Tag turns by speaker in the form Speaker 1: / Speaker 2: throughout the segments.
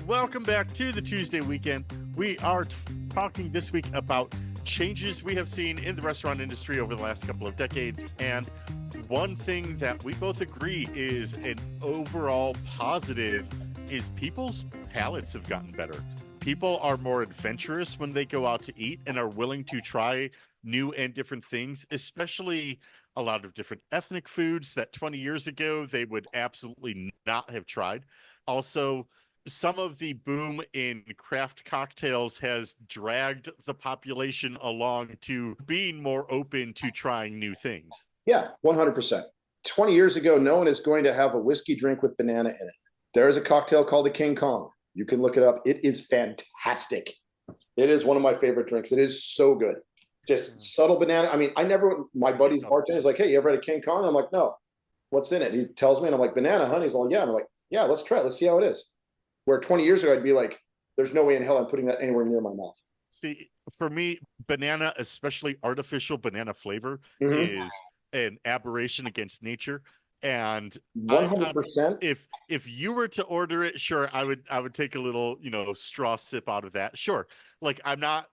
Speaker 1: welcome back to the Tuesday weekend. We are talking this week about changes we have seen in the restaurant industry over the last couple of decades. And one thing that we both agree is an overall positive is people's palates have gotten better. People are more adventurous when they go out to eat and are willing to try new and different things, especially a lot of different ethnic foods that 20 years ago they would absolutely not have tried. Also, some of the boom in craft cocktails has dragged the population along to being more open to trying new things.
Speaker 2: Yeah, 100%. 20 years ago, no one is going to have a whiskey drink with banana in it. There is a cocktail called the King Kong. You can look it up. It is fantastic. It is one of my favorite drinks. It is so good. Just subtle banana. I mean, my buddy's bartender is like, hey, you ever had a King Kong? I'm like, no. What's in it? He tells me, and I'm like, banana, honey. He's like, yeah. And I'm like, yeah, let's try it. Let's see how it is. Where 20 years ago, I'd be like, there's no way in hell I'm putting that anywhere near my mouth.
Speaker 1: See, for me, banana, especially artificial banana flavor, is an aberration against nature. And
Speaker 2: 100%.
Speaker 1: If you were to order it, sure, I would take a little, straw sip out of that. Sure. Like, I'm not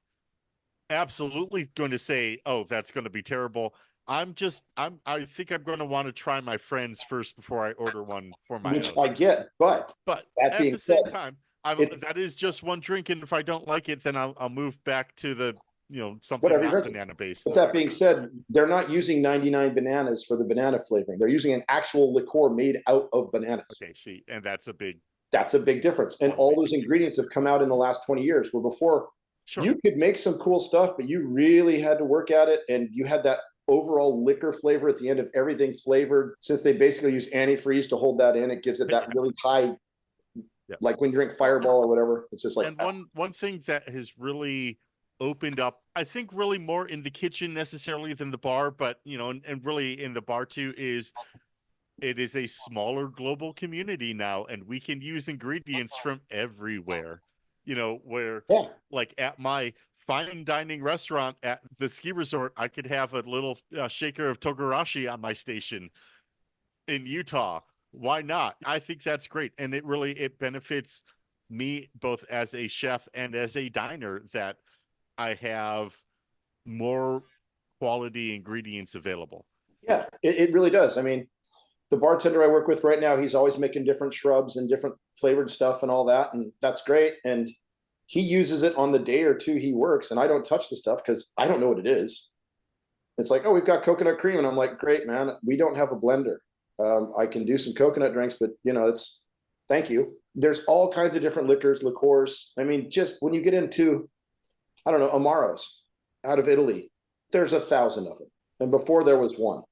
Speaker 1: absolutely going to say, oh, that's going to be terrible. I think I'm going to want to try my friends first before I order one for my
Speaker 2: Which
Speaker 1: own.
Speaker 2: I get, but
Speaker 1: at the same time, that is just one drink, and if I don't like it, then I'll move back to the something not banana based.
Speaker 2: But that being said, they're not using 99 bananas for the banana flavoring. They're using an actual liqueur made out of bananas.
Speaker 1: Okay, see, and that's a big
Speaker 2: difference. And all those ingredients have come out in the last 20 years, where before you could make some cool stuff, but you really had to work at it, and you had that overall liquor flavor at the end of everything flavored. Since they basically use antifreeze to hold that in, it gives it that really high, like when you drink Fireball or whatever. It's just like.
Speaker 1: And one thing that has really opened up, I think, really more in the kitchen necessarily than the bar, but and really in the bar too, is it is a smaller global community now, and we can use ingredients from everywhere. Like at my fine dining restaurant at the ski resort, I could have a little shaker of togarashi on my station in Utah. Why not? I think that's great. And it benefits me both as a chef and as a diner that I have more quality ingredients available.
Speaker 2: Yeah, it really does. I mean, the bartender I work with right now, he's always making different shrubs and different flavored stuff and all that. And that's great. And he uses it on the day or two he works, and I don't touch the stuff because I don't know what it is. It's like, oh, we've got coconut cream. And I'm like, great, man. We don't have a blender. I can do some coconut drinks, but thank you. There's all kinds of different liqueurs. I mean, just when you get into, I don't know, Amaros out of Italy, there's 1,000 of them. And before there was one.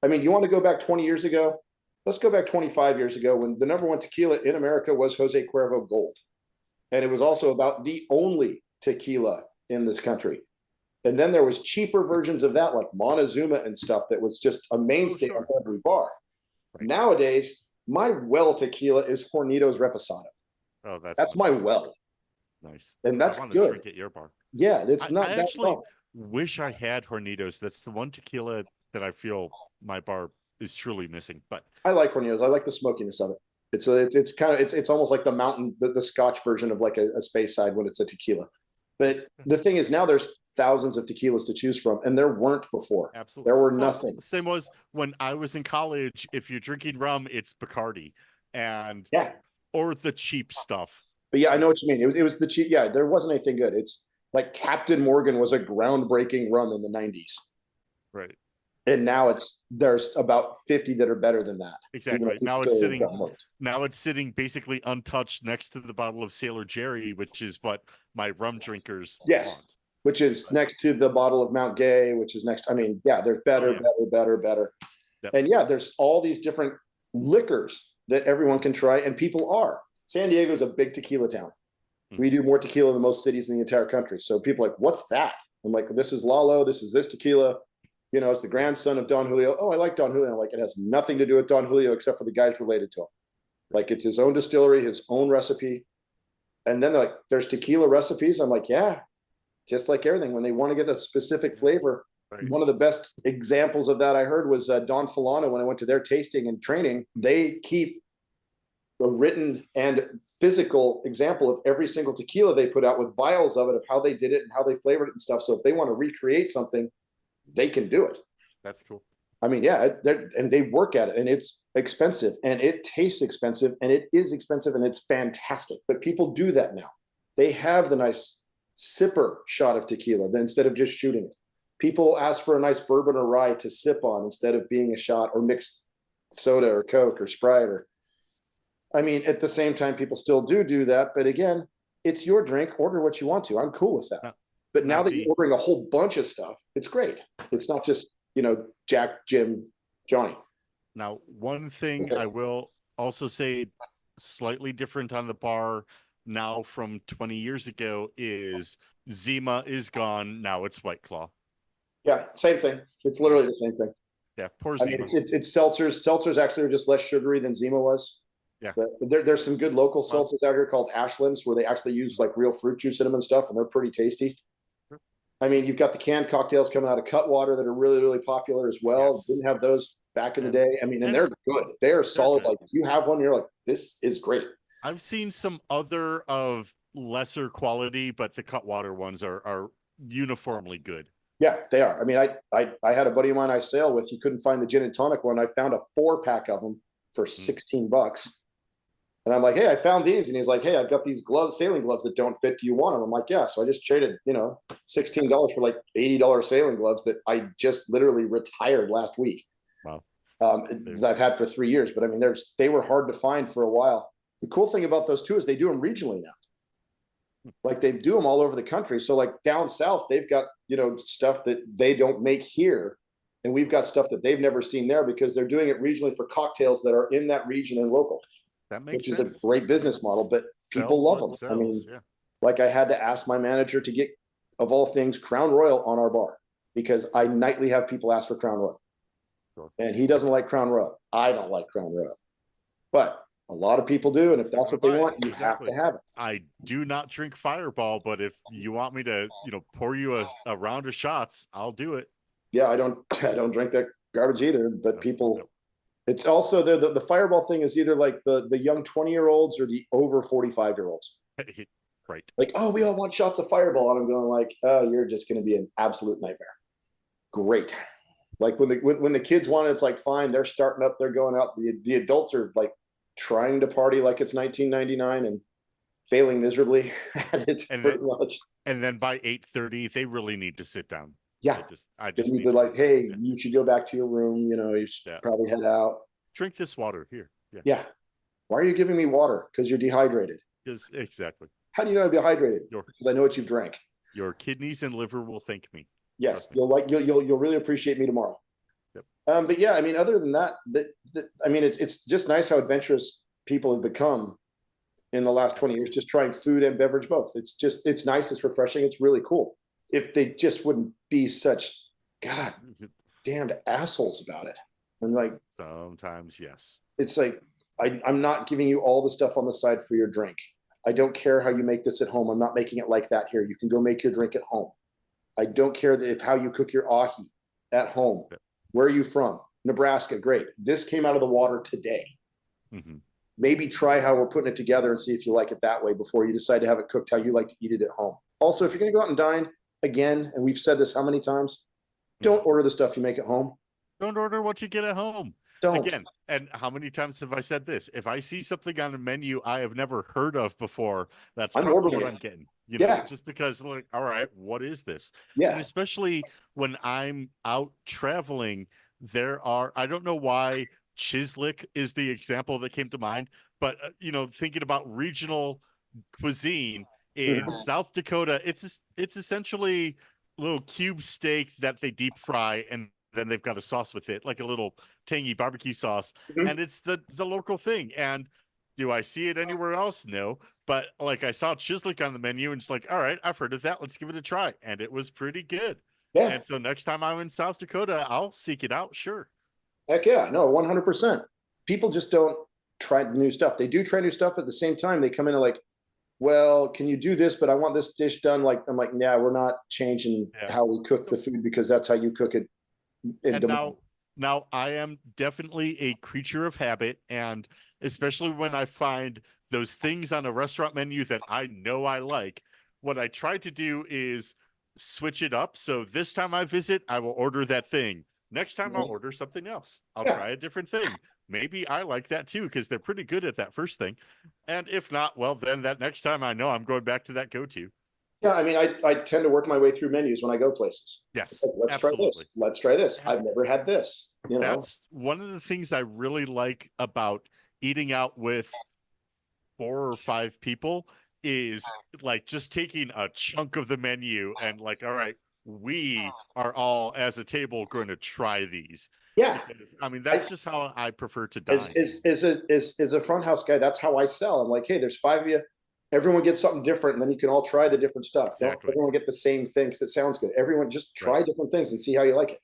Speaker 2: I mean, you want to go back 20 years ago? Let's go back 25 years ago when the number one tequila in America was Jose Cuervo Gold. And it was also about the only tequila in this country. And then there was cheaper versions of that, like Montezuma and stuff, that was just a mainstay of every bar. Right. Nowadays, my well tequila is Hornitos Reposado.
Speaker 1: Oh,
Speaker 2: that's my well.
Speaker 1: Nice.
Speaker 2: And that's good.
Speaker 1: Drink at your bar.
Speaker 2: Yeah, it's not.
Speaker 1: I actually wish I had Hornitos. That's the one tequila that I feel my bar is truly missing. But
Speaker 2: I like Hornitos. I like the smokiness of it. It's almost like the mountain, the Scotch version of like a space side when it's a tequila. But the thing is, now there's thousands of tequilas to choose from, and there weren't before.
Speaker 1: Absolutely,
Speaker 2: there were nothing.
Speaker 1: Same was when I was in college. If you're drinking rum, it's Bacardi, or the cheap stuff.
Speaker 2: But yeah, I know what you mean. It was the cheap. Yeah, there wasn't anything good. It's like Captain Morgan was a groundbreaking rum in the 90s.
Speaker 1: Right.
Speaker 2: And now there's about 50 that are better than that.
Speaker 1: Exactly. Now it's sitting basically untouched next to the bottle of Sailor Jerry, which is what my rum drinkers want.
Speaker 2: Which is next to the bottle of Mount Gay, which is next. I mean, yeah, there's better. Yep. And yeah, there's all these different liquors that everyone can try, and people are. San Diego is a big tequila town. Mm-hmm. We do more tequila than most cities in the entire country. So people are like, what's that? I'm like, this is Lalo. This is this tequila. It's the grandson of Don Julio. Oh, I like Don Julio. I'm like, it has nothing to do with Don Julio except for the guys related to him. Like, it's his own distillery, his own recipe. And then they're like, there's tequila recipes. I'm like, yeah, just like everything. When they want to get a specific flavor, right. One of the best examples of that I heard was Don Fulano. When I went to their tasting and training, they keep a written and physical example of every single tequila they put out with vials of it, of how they did it and how they flavored it and stuff. So if they want to recreate something, they can do it.
Speaker 1: That's cool.
Speaker 2: I mean, yeah, and they work at it, and it's expensive, and it tastes expensive, and it is expensive, and it's fantastic. But people do that now. They have the nice sipper shot of tequila instead of just shooting it. People ask for a nice bourbon or rye to sip on instead of being a shot or mixed soda or Coke or Sprite. Or, I mean, at the same time, people still do that. But again, it's your drink. Order what you want to. I'm cool with that. But now that you're ordering a whole bunch of stuff, it's great. It's not just, Jack, Jim, Johnny.
Speaker 1: Now, one thing I will also say slightly different on the bar now from 20 years ago is Zima is gone. Now it's White Claw.
Speaker 2: Yeah, same thing. It's literally the same thing.
Speaker 1: Yeah, poor
Speaker 2: I
Speaker 1: Zima.
Speaker 2: mean, it's seltzers. Seltzers actually are just less sugary than Zima was.
Speaker 1: Yeah.
Speaker 2: But there's some good local seltzers out here called Ashlands where they actually use like real fruit juice in them and stuff, and they're pretty tasty. I mean, you've got the canned cocktails coming out of Cutwater that are really, really popular as well.
Speaker 1: Yes.
Speaker 2: Didn't have those back in the day. I mean, and they're good. They're solid. Like you have one, you're like, this is great.
Speaker 1: I've seen some other of lesser quality, but the Cutwater ones are uniformly good.
Speaker 2: Yeah, they are. I mean, I had a buddy of mine I sail with. He couldn't find the gin and tonic one. I found a 4-pack of them for $16. And I'm like, hey, I found these. And he's like, hey, I've got these gloves, sailing gloves that don't fit. Do you want them? I'm like, yeah. So I just traded, $16 for like $80 sailing gloves that I just literally retired last week.
Speaker 1: Wow.
Speaker 2: I've had for 3 years. But I mean, they were hard to find for a while. The cool thing about those too is they do them regionally now. Like they do them all over the country. So like down south, they've got, stuff that they don't make here. And we've got stuff that they've never seen there because they're doing it regionally for cocktails that are in that region and local.
Speaker 1: That makes
Speaker 2: sense.
Speaker 1: Which
Speaker 2: is a great business model, but people love them.
Speaker 1: Sells,
Speaker 2: I mean, like I had to ask my manager to get, of all things, Crown Royal on our bar because I nightly have people ask for Crown Royal. Sure. And he doesn't like Crown Royal. I don't like Crown Royal. But a lot of people do, and if that's what they want, you have to have it.
Speaker 1: I do not drink Fireball, but if you want me to, pour you a round of shots, I'll do it.
Speaker 2: Yeah, I don't drink that garbage either, but people... It's also the Fireball thing is either like the young 20-year-olds or the over 45-year-olds.
Speaker 1: Right.
Speaker 2: Like, oh, we all want shots of Fireball. And I'm going like, oh, you're just going to be an absolute nightmare. Great. Like when the kids want it, it's like, fine, they're starting up, they're going out. The adults are like trying to party like it's 1999 and failing miserably at it pretty much.
Speaker 1: And then by 8:30, they really need to sit down.
Speaker 2: Yeah.
Speaker 1: I just
Speaker 2: need to like, hey, you should go back to your room. You should probably head out.
Speaker 1: Drink this water here.
Speaker 2: Yeah. Why are you giving me water? Because you're dehydrated.
Speaker 1: Exactly.
Speaker 2: How do you know I'm dehydrated? Because I know what you've drank.
Speaker 1: Your kidneys and liver will thank me.
Speaker 2: Yes, you'll really appreciate me tomorrow.
Speaker 1: Yep.
Speaker 2: But yeah, I mean, other than that, I mean, it's just nice how adventurous people have become in the last 20 years, just trying food and beverage both. It's nice, it's refreshing, it's really cool. If they just wouldn't be such god damned assholes about it. And like
Speaker 1: sometimes, yes.
Speaker 2: It's like I'm not giving you all the stuff on the side for your drink. I don't care how you make this at home. I'm not making it like that here. You can go make your drink at home. I don't care if how you cook your ahi at home. Yeah. Where are you from? Nebraska. Great. This came out of the water today. Mm-hmm. Maybe try how we're putting it together and see if you like it that way before you decide to have it cooked how you like to eat it at home. Also, if you're going to go out and dine, again, and we've said this how many times, don't order the stuff you make at home.
Speaker 1: Don't order what you get at home.
Speaker 2: Don't.
Speaker 1: Again, and how many times have I said this? If I see something on a menu I have never heard of before, that's probably what I'm getting. Just because, like, all right, what is this?
Speaker 2: Yeah.
Speaker 1: And especially when I'm out traveling, I don't know why Chislic is the example that came to mind, but, thinking about regional cuisine in South Dakota, it's essentially a little cube steak that they deep fry and then they've got a sauce with it, like a little tangy barbecue sauce. Mm-hmm. And it's the local thing. And do I see it anywhere else? No. But like I saw Chislic on the menu and it's like, all right, I've heard of that. Let's give it a try. And it was pretty good. Yeah. And so next time I'm in South Dakota, I'll seek it out. Sure.
Speaker 2: Heck yeah. No, 100%. People just don't try new stuff. They do try new stuff, but at the same time, they come in and like, well, can you do this? But I want this dish done. Like, I'm like, yeah, we're not changing how we cook the food because that's how you cook it.
Speaker 1: And now I am definitely a creature of habit, and especially when I find those things on a restaurant menu that I know I like. What I try to do is switch it up. So this time I visit, I will order that thing. Next time I'll order something else. I'll
Speaker 2: Yeah.
Speaker 1: try a different thing. Maybe I like that too because they're pretty good at that first thing. And if not, well, then that next time I know I'm going back to that go-to.
Speaker 2: Yeah, I mean, I tend to work my way through menus when I go places. It's
Speaker 1: Yes,
Speaker 2: like, let's try
Speaker 1: absolutely.
Speaker 2: this. Let's try this.
Speaker 1: And
Speaker 2: I've never had this. You know,
Speaker 1: that's one of the things I really like about eating out with 4 or 5 people is like just taking a chunk of the menu and like, all right, we are all as a table going to try these
Speaker 2: yeah.
Speaker 1: because I mean
Speaker 2: I,
Speaker 1: that's just how I prefer to
Speaker 2: as
Speaker 1: dine.
Speaker 2: as a front house guy, that's how I sell. I'm like, hey, there's five of you. Everyone gets something different, and then you can all try the different stuff. Don't
Speaker 1: Exactly.
Speaker 2: everyone get the same thing because it sounds good. Everyone just try
Speaker 1: Right.
Speaker 2: different things and see how you like it.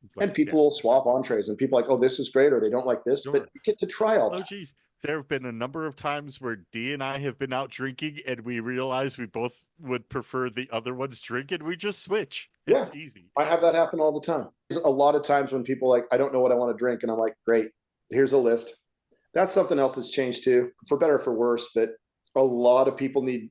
Speaker 1: It's like,
Speaker 2: And
Speaker 1: yeah,
Speaker 2: people will swap entrees, and people are like, oh, this is great, or they don't like this, but
Speaker 1: sure.
Speaker 2: you get to try all
Speaker 1: Oh,
Speaker 2: that.
Speaker 1: geez. There have been a number of times where Dee and I have been out drinking and we realize we both would prefer the other one's drink and we just switch.
Speaker 2: Yeah,
Speaker 1: It's easy.
Speaker 2: I have that happen all the time. There's a lot of times when people are like, I don't know what I want to drink, and I'm like, great, here's a list. That's something else that's changed too, for better or for worse. But a lot of people need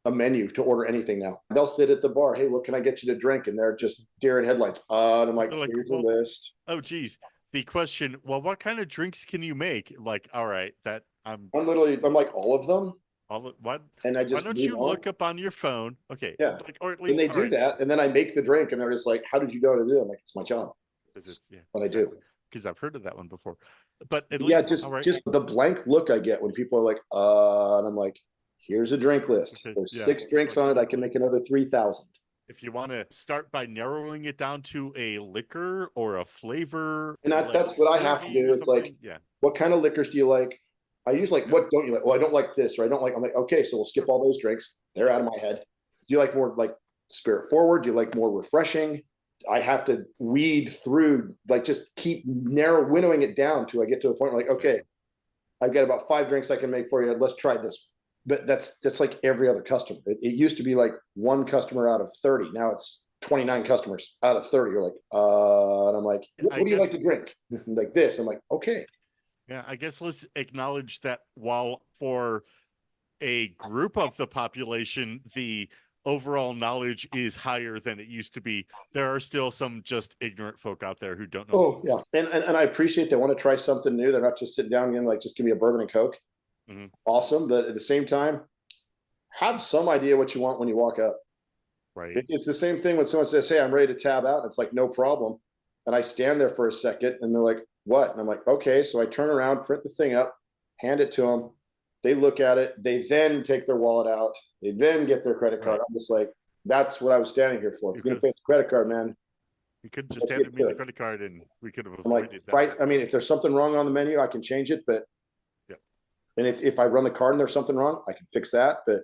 Speaker 2: a menu to order anything now. They'll sit at the bar, hey, what can I get you to drink? And they're just deer in headlights. And I'm like,
Speaker 1: They're like,
Speaker 2: here's a
Speaker 1: well,
Speaker 2: list.
Speaker 1: oh, geez. The question, well, what kind of drinks can you make? Like, all right, that
Speaker 2: I'm like, all of them.
Speaker 1: all what?
Speaker 2: And I
Speaker 1: Why
Speaker 2: just
Speaker 1: don't
Speaker 2: move
Speaker 1: you
Speaker 2: on.
Speaker 1: look up on your phone? Okay,
Speaker 2: Yeah.
Speaker 1: like, or at
Speaker 2: Then
Speaker 1: least,
Speaker 2: they
Speaker 1: all
Speaker 2: do
Speaker 1: right,
Speaker 2: that. And then I make the drink, and they're just like, how did you know to do it? I'm like, it's my job.
Speaker 1: because
Speaker 2: It's
Speaker 1: it's yeah,
Speaker 2: what I do.
Speaker 1: exactly. Because I've heard of that one before, but at
Speaker 2: Yeah,
Speaker 1: least,
Speaker 2: just
Speaker 1: all right,
Speaker 2: just the blank look I get when people are like, and I'm like, here's a drink list.
Speaker 1: okay,
Speaker 2: There's
Speaker 1: yeah.
Speaker 2: six
Speaker 1: It's
Speaker 2: drinks
Speaker 1: like,
Speaker 2: on it. I can make another 3,000.
Speaker 1: if you want to start by narrowing it down to a liquor or a flavor,
Speaker 2: And
Speaker 1: like
Speaker 2: that's what I have to
Speaker 1: fruity
Speaker 2: do.
Speaker 1: or
Speaker 2: It's like,
Speaker 1: something, yeah,
Speaker 2: what kind of liquors do you like? I use like,
Speaker 1: yeah,
Speaker 2: what don't you like? Well, I don't like this, or I don't like. I'm like, okay, so we'll skip
Speaker 1: sure,
Speaker 2: all those drinks. They're out of my head. Do you like more like spirit forward? Do you like more refreshing? I have to weed through, like, just keep winnowing it down till I get to a point where, like, okay,
Speaker 1: exactly.
Speaker 2: I've got about 5 drinks I can make for you. Let's try this. But that's like every other customer. It used to be like one customer out of 30. Now it's 29 customers out of 30. You're like, and I'm like,
Speaker 1: I
Speaker 2: what do you like
Speaker 1: guess
Speaker 2: to drink? Like this. I'm like, okay.
Speaker 1: Yeah, I guess let's acknowledge that while for a group of the population, the overall knowledge is higher than it used to be, there are still some just ignorant folk out there who don't know.
Speaker 2: Oh yeah. And I appreciate they want to try something new. They're not just sitting down and like, just give me a bourbon and Coke.
Speaker 1: Mhm.
Speaker 2: Awesome. But at the same time, have some idea what you want when you walk up.
Speaker 1: Right.
Speaker 2: It's the same thing when someone says, hey, I'm ready to tab out. And it's like, no problem. And I stand there for a second and they're like, what? And I'm like, okay. So I turn around, print the thing up, hand it to them. They look at it. They then take their wallet out. They then get their credit card.
Speaker 1: Right.
Speaker 2: I'm just like, that's what I was standing here for. If
Speaker 1: You
Speaker 2: you're going to
Speaker 1: could
Speaker 2: pay the credit card, man,
Speaker 1: you could just
Speaker 2: let's
Speaker 1: handed
Speaker 2: get
Speaker 1: me
Speaker 2: to
Speaker 1: the
Speaker 2: it.
Speaker 1: credit card and we could have
Speaker 2: I'm like,
Speaker 1: avoided that
Speaker 2: price.
Speaker 1: part.
Speaker 2: I mean, if there's something wrong on the menu, I can change it. But,
Speaker 1: Yeah.
Speaker 2: and if I run the card and there's something wrong, I can fix that. But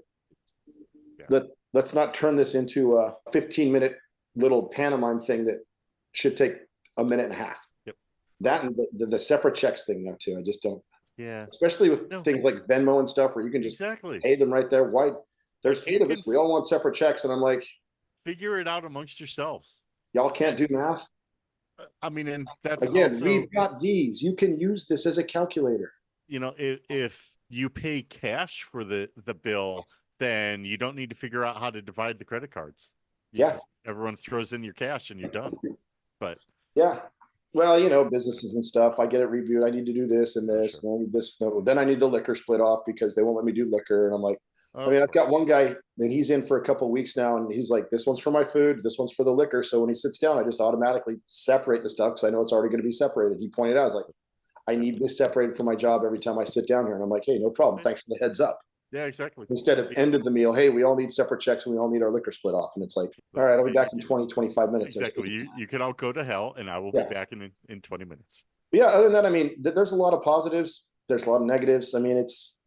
Speaker 1: Yeah.
Speaker 2: let's not turn this into a 15-minute little pantomime thing that should take a minute and a half.
Speaker 1: Yep.
Speaker 2: That and the separate checks thing now too. I just don't,
Speaker 1: Yeah.
Speaker 2: especially with
Speaker 1: No,
Speaker 2: things like Venmo and stuff where you can just
Speaker 1: exactly.
Speaker 2: pay them right there. Why? There's
Speaker 1: Like you
Speaker 2: 8 of us.
Speaker 1: can
Speaker 2: We all want separate checks, and I'm like,
Speaker 1: figure it out amongst yourselves.
Speaker 2: y'all can't do math.
Speaker 1: I mean, and that's
Speaker 2: Again,
Speaker 1: also,
Speaker 2: we've got these. You can use this as a calculator.
Speaker 1: you know, if you pay cash for the bill, then you don't need to figure out how to divide the credit cards. You
Speaker 2: Yeah,
Speaker 1: just everyone throws in your cash and you're done. But
Speaker 2: yeah. Well, businesses and stuff. I get it reviewed. I need to do this and
Speaker 1: oh,
Speaker 2: this.
Speaker 1: sure.
Speaker 2: And I need this. Then I need the liquor split off because they won't let me do liquor. And I'm like, I
Speaker 1: Of
Speaker 2: mean, I've got
Speaker 1: course.
Speaker 2: one guy and he's in for a couple of weeks now, and he's like, "This one's for my food. This one's for the liquor." So when he sits down, I just automatically separate the stuff because I know it's already going to be separated. He pointed out, I was like, "I
Speaker 1: Yeah.
Speaker 2: need this separated for my job every time I sit down here." And I'm like, "Hey, no problem. Thanks for the heads up."
Speaker 1: Yeah, exactly.
Speaker 2: Instead of end of the meal, hey, we all need separate checks and we all need our liquor split off. And it's like, all right, I'll be back in 20, 25 minutes.
Speaker 1: Exactly. You can all go to hell and I will be
Speaker 2: Yeah.
Speaker 1: back in 20 minutes.
Speaker 2: But yeah, other than that, I mean, there's a lot of positives. There's a lot of negatives. I mean, it's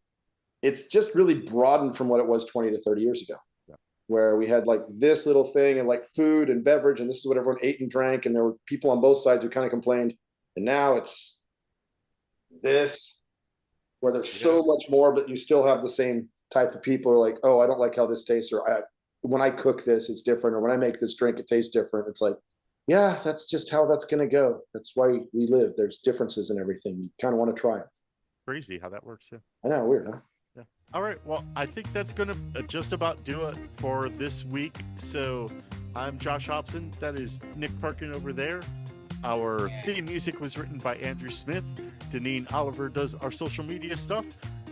Speaker 2: just really broadened from what it was 20 to 30 years ago,
Speaker 1: Yeah.
Speaker 2: where we had like this little thing and like food and beverage, and this is what everyone ate and drank. And there were people on both sides who kind of complained. And now it's this, where there's so much more, but you still have the same type of people who are like, oh, I don't like how this tastes, or when I cook this, it's different, or when I make this drink, it tastes different. It's like, yeah, that's just how that's going to go. That's why we live. There's differences in everything. You kind of want to try it.
Speaker 1: Crazy how that works. Yeah.
Speaker 2: I know, weird, huh?
Speaker 1: Yeah. All right. Well, I think that's going to just about do it for this week. So I'm Josh Hobson. That is Nick Parkin over there. Our theme music was written by Andrew Smith. Deneen Oliver does our social media stuff.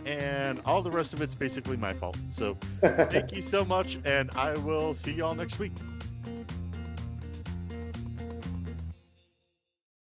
Speaker 1: And all the rest of it's basically my fault. So thank you so much. And I will see you all next week.